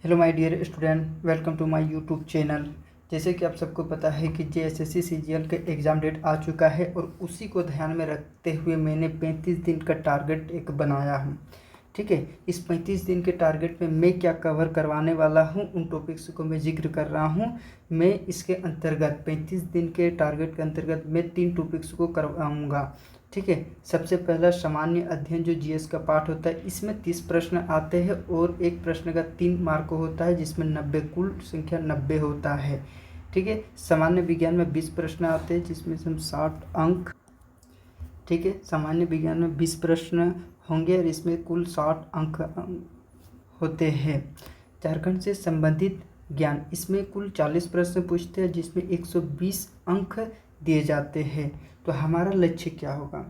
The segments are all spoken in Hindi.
Hello my dear student, welcome to my YouTube channel. जैसे कि आप सबको पता है कि जेएसएससी सीजीएल के एग्ज़ाम डेट आ चुका है और उसी को ध्यान में रखते हुए मैंने 35 दिन का टारगेट एक बनाया हूँ। ठीक है, इस 35 दिन के टारगेट में मैं क्या कवर करवाने वाला हूँ, उन टॉपिक्स को मैं जिक्र कर रहा हूँ। मैं इसके अंतर्गत 35 दिन के टारगेट के अंतर्गत मैं 3 टॉपिक्स को करवाऊँगा। ठीक है, सबसे पहला सामान्य अध्ययन जो जीएस का पार्ट होता है, इसमें 30 प्रश्न आते हैं और एक प्रश्न का 3 मार्क होता है, जिसमें 90 कुल संख्या 90 होता है। ठीक है, सामान्य विज्ञान में 20 प्रश्न आते हैं, जिसमें से हम 60 अंक। ठीक है, सामान्य विज्ञान में 20 प्रश्न होंगे और इसमें कुल 60 अंक होते हैं। झारखंड से संबंधित ज्ञान, इसमें कुल 40 प्रश्न पूछते हैं, जिसमें 120 अंक दिए जाते हैं। तो हमारा लक्ष्य क्या होगा?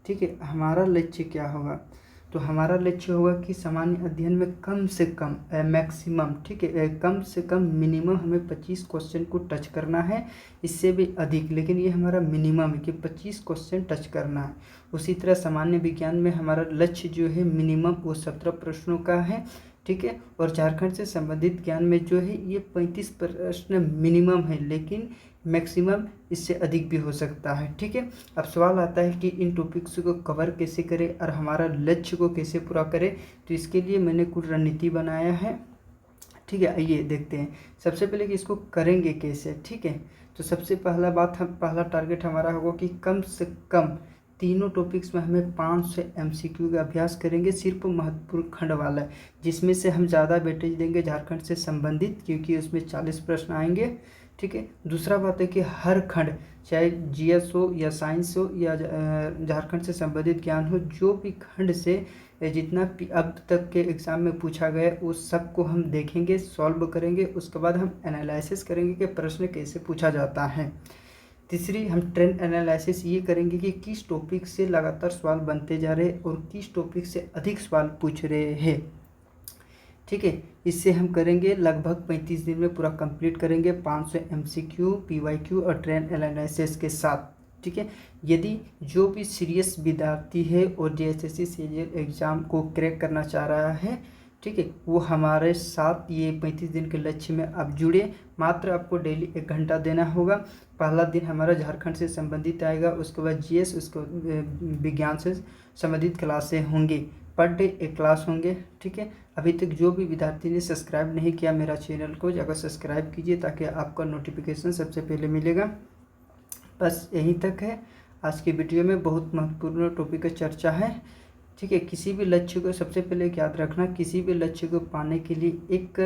ठीक है, हमारा लक्ष्य क्या होगा? तो हमारा लक्ष्य होगा कि सामान्य अध्ययन में कम से कम मैक्सिमम, ठीक है, कम से कम मिनिमम हमें 25 क्वेश्चन को टच करना है। इससे भी अधिक, लेकिन ये हमारा मिनिमम है कि 25 क्वेश्चन टच करना है। उसी तरह सामान्य विज्ञान में हमारा लक्ष्य जो है मिनिमम वो 17 प्रश्नों का है। ठीक है, और झारखंड से संबंधित ज्ञान में जो है ये 35 प्रश्न मिनिमम है, लेकिन मैक्सिमम इससे अधिक भी हो सकता है। ठीक है, अब सवाल आता है कि इन टॉपिक्स को कवर कैसे करें और हमारा लक्ष्य को कैसे पूरा करें। तो इसके लिए मैंने कुछ रणनीति बनाया है। ठीक है, आइए देखते हैं। सबसे पहले कि इसको करेंगे कैसे। ठीक है, तो सबसे पहला टारगेट हमारा होगा कि कम से कम तीनों टॉपिक्स में हमें 500 MCQ का अभ्यास करेंगे, सिर्फ महत्वपूर्ण खंड वाला है, जिसमें से हम ज़्यादा वेटेज देंगे झारखंड से संबंधित, क्योंकि उसमें 40 प्रश्न आएंगे। ठीक है, दूसरा बात है कि हर खंड, चाहे जीएस हो या साइंस हो या झारखंड से संबंधित ज्ञान हो, जो भी खंड से जितना अब तक के एग्ज़ाम में पूछा गया उस सब को हम देखेंगे, सॉल्व करेंगे। उसके बाद हम एनालिसिस करेंगे कि प्रश्न कैसे पूछा जाता है। तीसरी, हम ट्रेंड एनालिसिस ये करेंगे कि किस टॉपिक से लगातार सवाल बनते जा रहे हैं और किस टॉपिक से अधिक सवाल पूछ रहे हैं। ठीक है, इससे हम करेंगे लगभग 35 दिन में पूरा कंप्लीट करेंगे, 500 MCQ, PYQ और ट्रेंड एनालिसिस के साथ। ठीक है, यदि जो भी सीरियस विद्यार्थी है और जेएसएससी सीजीएल एग्ज़ाम को क्रैक करना चाह रहा है, ठीक है, वो हमारे साथ ये 35 दिन के लक्ष्य में आप जुड़े। मात्र आपको डेली 1 घंटा देना होगा। पहला दिन हमारा झारखंड से संबंधित आएगा, उसके बाद जीएस, उसके विज्ञान से संबंधित क्लासें होंगी, पर डे 1 क्लास होंगे। ठीक है, अभी तक जो भी विद्यार्थी ने सब्सक्राइब नहीं किया मेरा चैनल को, जाकर सब्सक्राइब कीजिए ताकि आपका नोटिफिकेशन सबसे पहले मिलेगा। बस यहीं तक है आज की वीडियो में। बहुत महत्वपूर्ण टॉपिक का चर्चा है। ठीक है, किसी भी लक्ष्य को सबसे पहले याद रखना, किसी भी लक्ष्य को पाने के लिए एक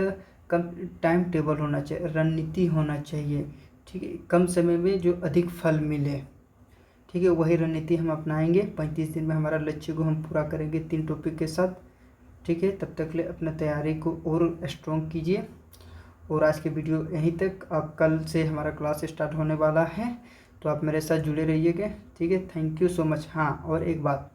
कम टाइम टेबल होना चाहिए, रणनीति होना चाहिए। ठीक है, कम समय में जो अधिक फल मिले। ठीक है, वही रणनीति हम अपनाएंगे। 35 दिन में हमारा लक्ष्य को हम पूरा करेंगे 3 टॉपिक के साथ। ठीक है, तब तक ले अपना तैयारी को और स्ट्रॉन्ग कीजिए। और आज की वीडियो यहीं तक। अब कल से हमारा क्लास स्टार्ट होने वाला है, तो आप मेरे साथ जुड़े रहिएगा। ठीक है, थैंक यू सो मच। हाँ, और एक बात,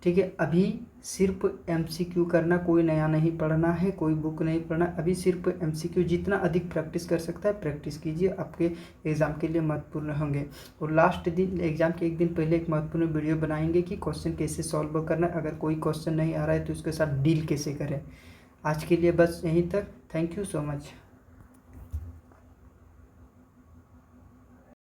ठीक है, अभी सिर्फ MCQ करना, कोई नया नहीं पढ़ना है, कोई बुक नहीं पढ़ना। अभी सिर्फ MCQ जितना अधिक प्रैक्टिस कर सकता है प्रैक्टिस कीजिए, आपके एग्ज़ाम के लिए महत्वपूर्ण होंगे। और लास्ट दिन, एग्ज़ाम के एक दिन पहले एक महत्वपूर्ण वीडियो बनाएंगे कि क्वेश्चन कैसे सॉल्व करना है, अगर कोई क्वेश्चन नहीं आ रहा है तो उसके साथ डील कैसे करें। आज के लिए बस यहीं तक। Thank you so much.